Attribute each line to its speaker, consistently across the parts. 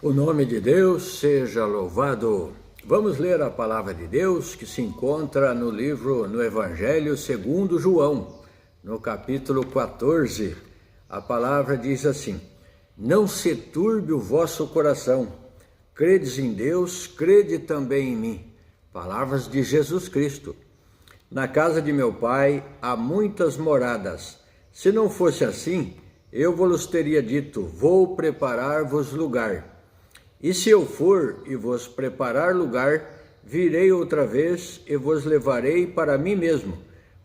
Speaker 1: O nome de Deus seja louvado. Vamos ler a palavra de Deus que se encontra no Evangelho segundo João, no capítulo 14. A palavra diz assim: Não se turbe o vosso coração. Credes em Deus, crede também em mim. Palavras de Jesus Cristo. Na casa de meu Pai há muitas moradas. Se não fosse assim, eu vos teria dito: vou preparar-vos lugar. E se eu for e vos preparar lugar, virei outra vez e vos levarei para mim mesmo,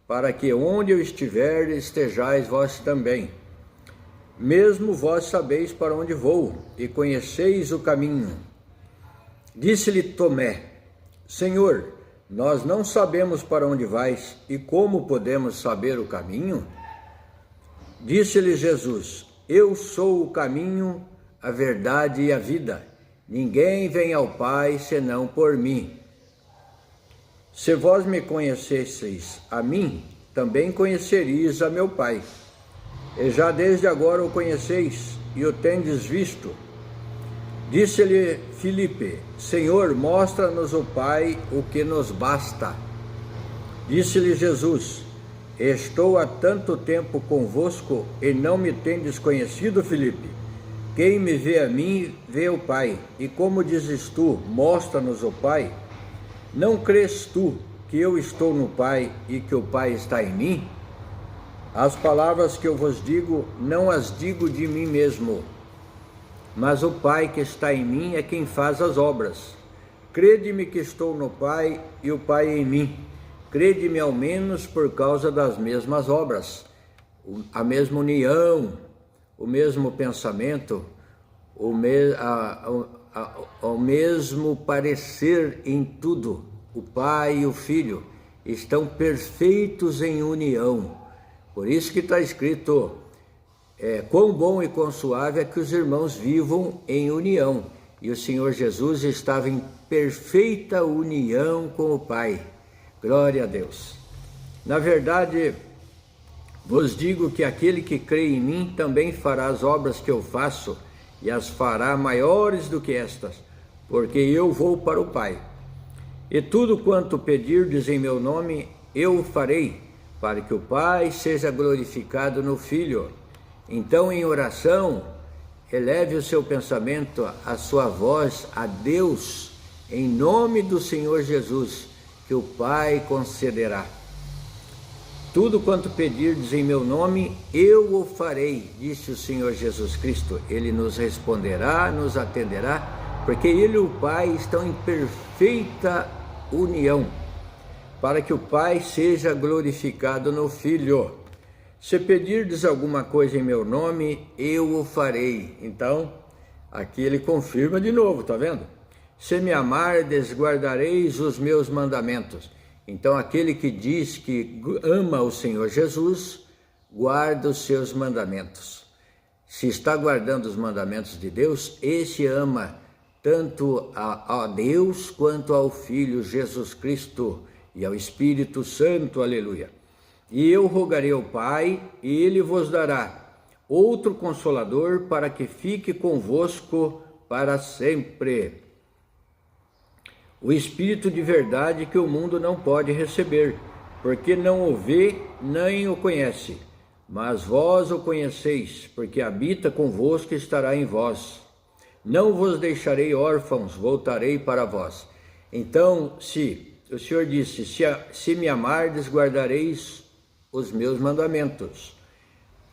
Speaker 1: para que onde eu estiver estejais vós também. Mesmo vós sabeis para onde vou e conheceis o caminho. Disse-lhe Tomé: Senhor, nós não sabemos para onde vais e como podemos saber o caminho? Disse-lhe Jesus: Eu sou o caminho, a verdade e a vida. Ninguém vem ao Pai senão por mim. Se vós me conhecesseis a mim, também conheceríeis a meu Pai. E já desde agora o conheceis e o tendes visto. Disse-lhe Filipe: Senhor, mostra-nos o Pai, o que nos basta. Disse-lhe Jesus: Estou há tanto tempo convosco e não me tendes conhecido, Filipe? Quem me vê a mim, vê o Pai. E como dizes tu, mostra-nos o Pai? Não crês tu que eu estou no Pai e que o Pai está em mim? As palavras que eu vos digo, não as digo de mim mesmo, mas o Pai que está em mim é quem faz as obras. Crede-me que estou no Pai e o Pai em mim. Crede-me ao menos por causa das mesmas obras, a mesma união, o mesmo pensamento, o mesmo parecer em tudo. O Pai e o Filho estão perfeitos em união. Por isso que está escrito: quão bom e quão suave é que os irmãos vivam em união. E o Senhor Jesus estava em perfeita união com o Pai. Glória a Deus. Na verdade, vos digo que aquele que crê em mim também fará as obras que eu faço, e as fará maiores do que estas, porque eu vou para o Pai. E tudo quanto pedirdes em meu nome, eu o farei, para que o Pai seja glorificado no Filho. Então, em oração, eleve o seu pensamento, a sua voz a Deus, em nome do Senhor Jesus, que o Pai concederá. Tudo quanto pedirdes em meu nome, eu o farei, disse o Senhor Jesus Cristo. Ele nos responderá, nos atenderá, porque Ele e o Pai estão em perfeita união, para que o Pai seja glorificado no Filho. Se pedirdes alguma coisa em meu nome, eu o farei. Então, aqui ele confirma de novo, tá vendo? Se me amardes, guardareis os meus mandamentos. Então, aquele que diz que ama o Senhor Jesus, guarda os seus mandamentos. Se está guardando os mandamentos de Deus, esse ama tanto a Deus quanto ao Filho Jesus Cristo e ao Espírito Santo, aleluia. E eu rogarei ao Pai, e Ele vos dará outro Consolador para que fique convosco para sempre. O Espírito de verdade que o mundo não pode receber, porque não o vê nem o conhece. Mas vós o conheceis, porque habita convosco e estará em vós. Não vos deixarei órfãos, voltarei para vós. Então, se o Senhor disse: se me amardes, guardareis os meus mandamentos.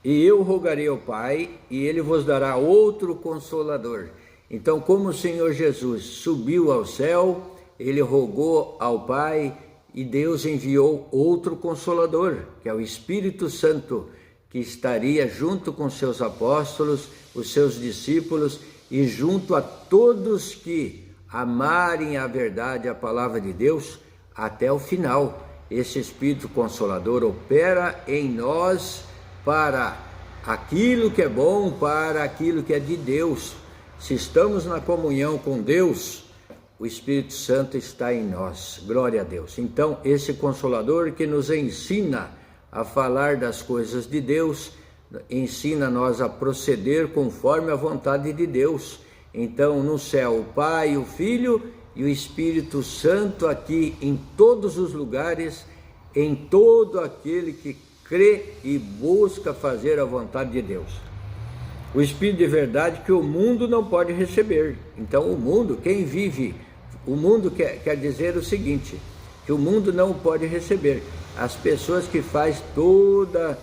Speaker 1: E eu rogarei ao Pai, e Ele vos dará outro Consolador. Então, como o Senhor Jesus subiu ao céu, Ele rogou ao Pai e Deus enviou outro Consolador, que é o Espírito Santo, que estaria junto com seus apóstolos, os seus discípulos e junto a todos que amarem a verdade, a palavra de Deus, até o final. Esse Espírito Consolador opera em nós para aquilo que é bom, para aquilo que é de Deus. Se estamos na comunhão com Deus, o Espírito Santo está em nós. Glória a Deus. Então, esse Consolador que nos ensina a falar das coisas de Deus, ensina nós a proceder conforme a vontade de Deus. Então, no céu, o Pai, o Filho e o Espírito Santo aqui em todos os lugares, em todo aquele que crê e busca fazer a vontade de Deus. O Espírito de verdade que o mundo não pode receber. Então, o mundo, quem vive, o mundo quer dizer o seguinte, que o mundo não pode receber. As pessoas que fazem toda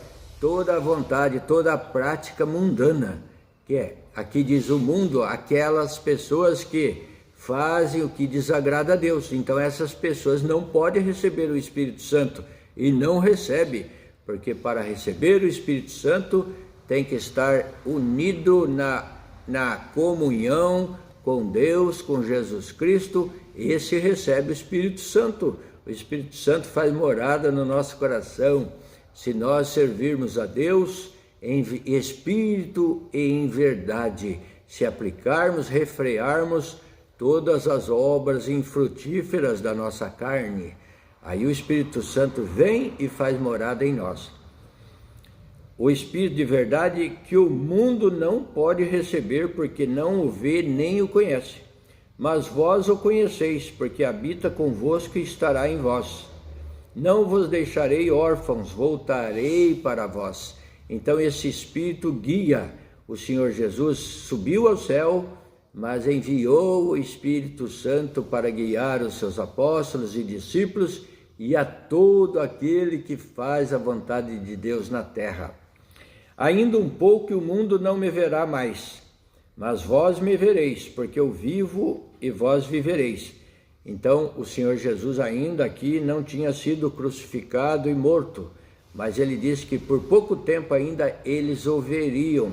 Speaker 1: a vontade, toda a prática mundana, que é, aqui diz o mundo, aquelas pessoas que fazem o que desagrada a Deus. Então essas pessoas não podem receber o Espírito Santo e não recebem, porque para receber o Espírito Santo tem que estar unido na comunhão com Deus, com Jesus Cristo. Esse recebe o Espírito Santo. O Espírito Santo faz morada no nosso coração, se nós servirmos a Deus em espírito e em verdade, se aplicarmos, refrearmos todas as obras infrutíferas da nossa carne, aí o Espírito Santo vem e faz morada em nós. O Espírito de verdade que o mundo não pode receber, porque não o vê nem o conhece. Mas vós o conheceis, porque habita convosco e estará em vós. Não vos deixarei órfãos, voltarei para vós. Então esse Espírito guia. O Senhor Jesus subiu ao céu, mas enviou o Espírito Santo para guiar os seus apóstolos e discípulos e a todo aquele que faz a vontade de Deus na terra. Ainda um pouco e o mundo não me verá mais, mas vós me vereis, porque eu vivo e vós vivereis. Então o Senhor Jesus ainda aqui não tinha sido crucificado e morto, mas ele disse que por pouco tempo ainda eles o veriam.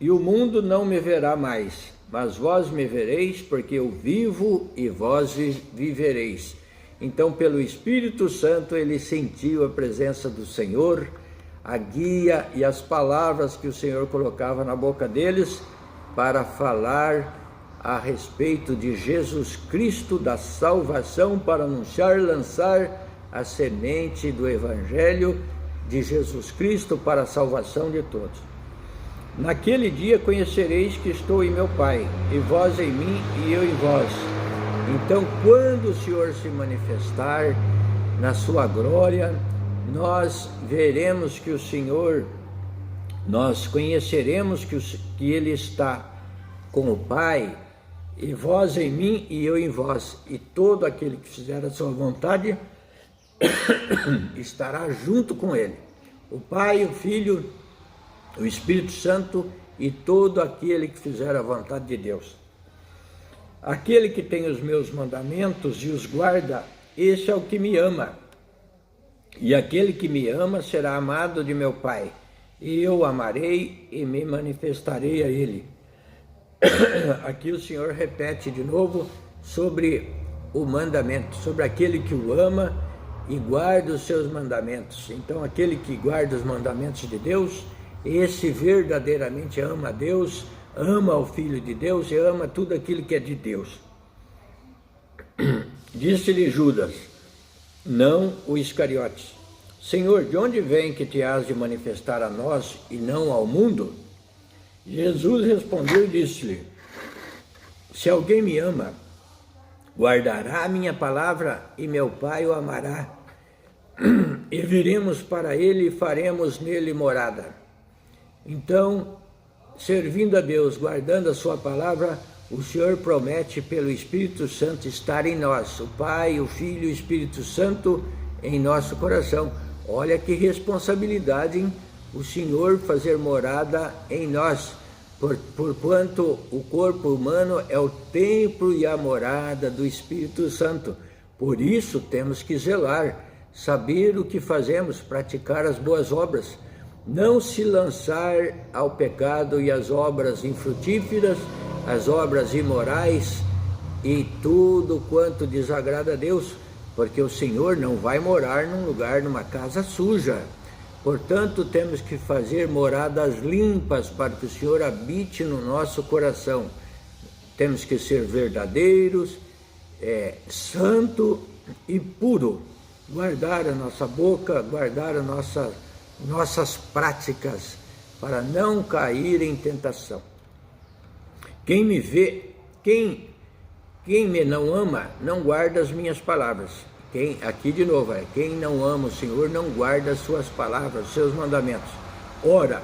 Speaker 1: E o mundo não me verá mais, mas vós me vereis, porque eu vivo e vós vivereis. Então, pelo Espírito Santo, ele sentiu a presença do Senhor, a guia e as palavras que o Senhor colocava na boca deles para falar a respeito de Jesus Cristo, da salvação, para anunciar, lançar a semente do Evangelho de Jesus Cristo para a salvação de todos. Naquele dia conhecereis que estou em meu Pai, e vós em mim e eu em vós. Então, quando o Senhor se manifestar na sua glória, nós veremos que o Senhor, nós conheceremos que Ele está com o Pai, e vós em mim e eu em vós, e todo aquele que fizer a sua vontade estará junto com Ele. O Pai, o Filho, o Espírito Santo e todo aquele que fizer a vontade de Deus. Aquele que tem os meus mandamentos e os guarda, esse é o que me ama. E aquele que me ama será amado de meu Pai, e eu o amarei e me manifestarei a ele. Aqui o Senhor repete de novo sobre o mandamento, sobre aquele que o ama e guarda os seus mandamentos. Então aquele que guarda os mandamentos de Deus, esse verdadeiramente ama a Deus, ama o Filho de Deus e ama tudo aquilo que é de Deus. Disse-lhe Judas, não o Iscariotes, Senhor, de onde vem que te has de manifestar a nós e não ao mundo? Jesus respondeu e disse-lhe, se alguém me ama, guardará a minha palavra e meu Pai o amará, e viremos para ele e faremos nele morada. Então, servindo a Deus, guardando a sua palavra, o Senhor promete pelo Espírito Santo estar em nós, o Pai, o Filho e o Espírito Santo em nosso coração. Olha que responsabilidade, hein? O Senhor fazer morada em nós, porquanto o corpo humano é o templo e a morada do Espírito Santo. Por isso temos que zelar, saber o que fazemos, praticar as boas obras, não se lançar ao pecado e às obras infrutíferas, as obras imorais e tudo quanto desagrada a Deus, porque o Senhor não vai morar num lugar, numa casa suja. Portanto, temos que fazer moradas limpas para que o Senhor habite no nosso coração. Temos que ser verdadeiros, santo e puro. Guardar a nossa boca, guardar as nossas práticas para não cair em tentação. Quem me vê, quem me não ama, não guarda as minhas palavras. Aqui de novo, quem não ama o Senhor não guarda as suas palavras, os seus mandamentos. Ora,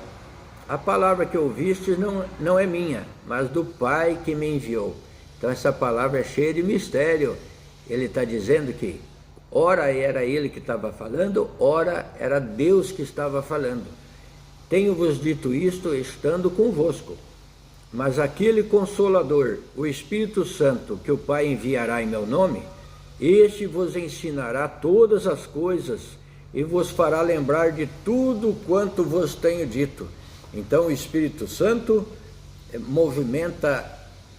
Speaker 1: a palavra que ouviste não é minha, mas do Pai que me enviou. Então essa palavra é cheia de mistério. Ele está dizendo que ora era ele que estava falando, ora era Deus que estava falando. Tenho-vos dito isto estando convosco. Mas aquele Consolador, o Espírito Santo, que o Pai enviará em meu nome, este vos ensinará todas as coisas e vos fará lembrar de tudo quanto vos tenho dito. Então o Espírito Santo movimenta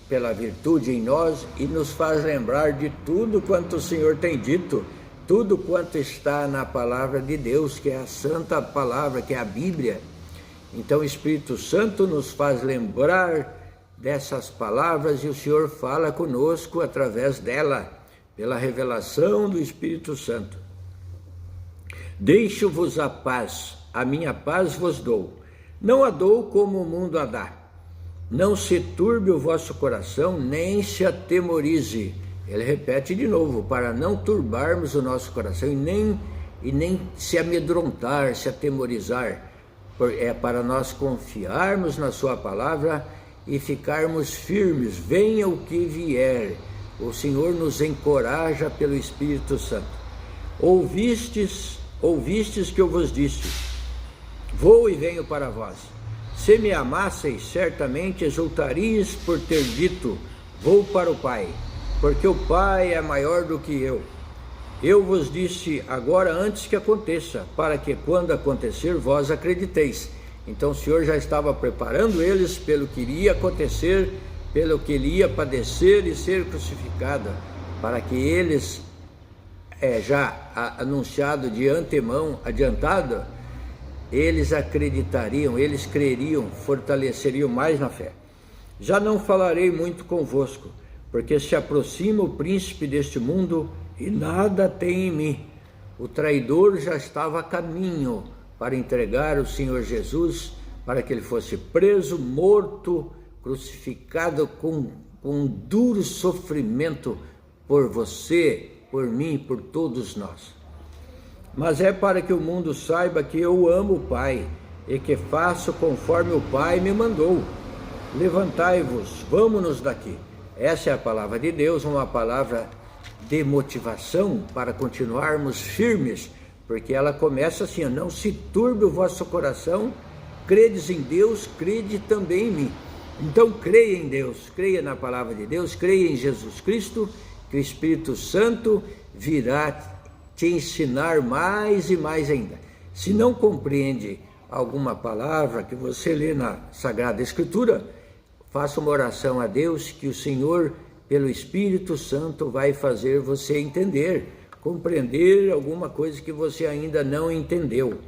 Speaker 1: pela virtude em nós e nos faz lembrar de tudo quanto o Senhor tem dito, tudo quanto está na palavra de Deus, que é a santa palavra, que é a Bíblia. Então o Espírito Santo nos faz lembrar dessas palavras e o Senhor fala conosco através dela, pela revelação do Espírito Santo. Deixo-vos a paz, a minha paz vos dou. Não a dou como o mundo a dá. Não se turbe o vosso coração, nem se atemorize. Ele repete de novo, para não turbarmos o nosso coração e nem se amedrontar, se atemorizar. É para nós confiarmos na sua palavra e ficarmos firmes, venha o que vier. O Senhor nos encoraja pelo Espírito Santo. Ouvistes que eu vos disse, vou e venho para vós. Se me amasseis, certamente exultarias por ter dito, vou para o Pai, porque o Pai é maior do que eu. Eu vos disse agora antes que aconteça, para que quando acontecer vós acrediteis. Então o Senhor já estava preparando eles pelo que iria acontecer, pelo que ele ia padecer e ser crucificado, para que eles, já anunciado de antemão, adiantado, eles acreditariam, eles creriam, fortaleceriam mais na fé. Já não falarei muito convosco, porque se aproxima o príncipe deste mundo e nada tem em mim. O traidor já estava a caminho para entregar o Senhor Jesus, para que ele fosse preso, morto, crucificado com duro sofrimento por você, por mim, por todos nós. Mas é para que o mundo saiba que eu amo o Pai e que faço conforme o Pai me mandou. Levantai-vos, vamos-nos daqui. Essa é a palavra de Deus, uma palavra de motivação para continuarmos firmes, porque ela começa assim, não se turbe o vosso coração, credes em Deus, crede também em mim. Então creia em Deus, creia na palavra de Deus, creia em Jesus Cristo, que o Espírito Santo virá te ensinar mais e mais ainda. Se não compreende alguma palavra que você lê na Sagrada Escritura, faça uma oração a Deus que o Senhor, pelo Espírito Santo, vai fazer você entender, compreender alguma coisa que você ainda não entendeu.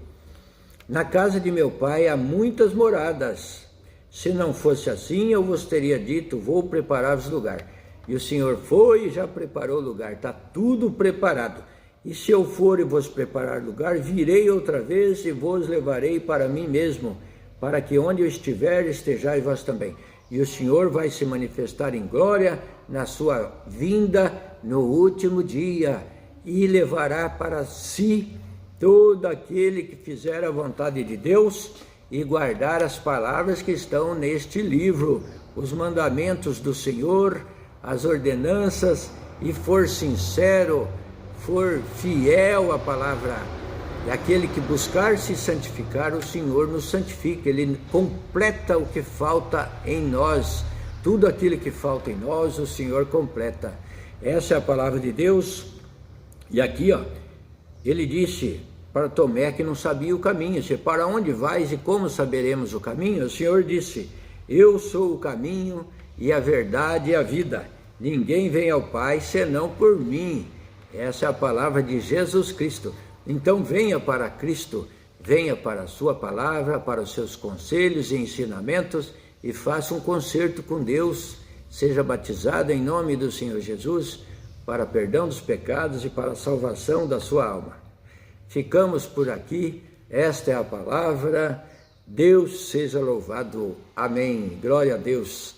Speaker 1: Na casa de meu Pai há muitas moradas. Se não fosse assim, eu vos teria dito, vou preparar-vos lugar. E o Senhor foi e já preparou o lugar, está tudo preparado. E se eu for e vos preparar lugar, virei outra vez e vos levarei para mim mesmo, para que onde eu estiver, estejais vós também. E o Senhor vai se manifestar em glória na sua vinda no último dia, e levará para si todo aquele que fizer a vontade de Deus e guardar as palavras que estão neste livro, os mandamentos do Senhor, as ordenanças, e for sincero, for fiel à palavra. E aquele que buscar se santificar, o Senhor nos santifica, Ele completa o que falta em nós. Tudo aquilo que falta em nós, o Senhor completa. Essa é a palavra de Deus. E aqui, ele disse para Tomé, que não sabia o caminho, disse, para onde vais e como saberemos o caminho? O Senhor disse, eu sou o caminho e a verdade e a vida. Ninguém vem ao Pai senão por mim. Essa é a palavra de Jesus Cristo. Então venha para Cristo, venha para a sua palavra, para os seus conselhos e ensinamentos e faça um concerto com Deus. Seja batizado em nome do Senhor Jesus para perdão dos pecados e para a salvação da sua alma. Ficamos por aqui. Esta é a palavra. Deus seja louvado. Amém. Glória a Deus.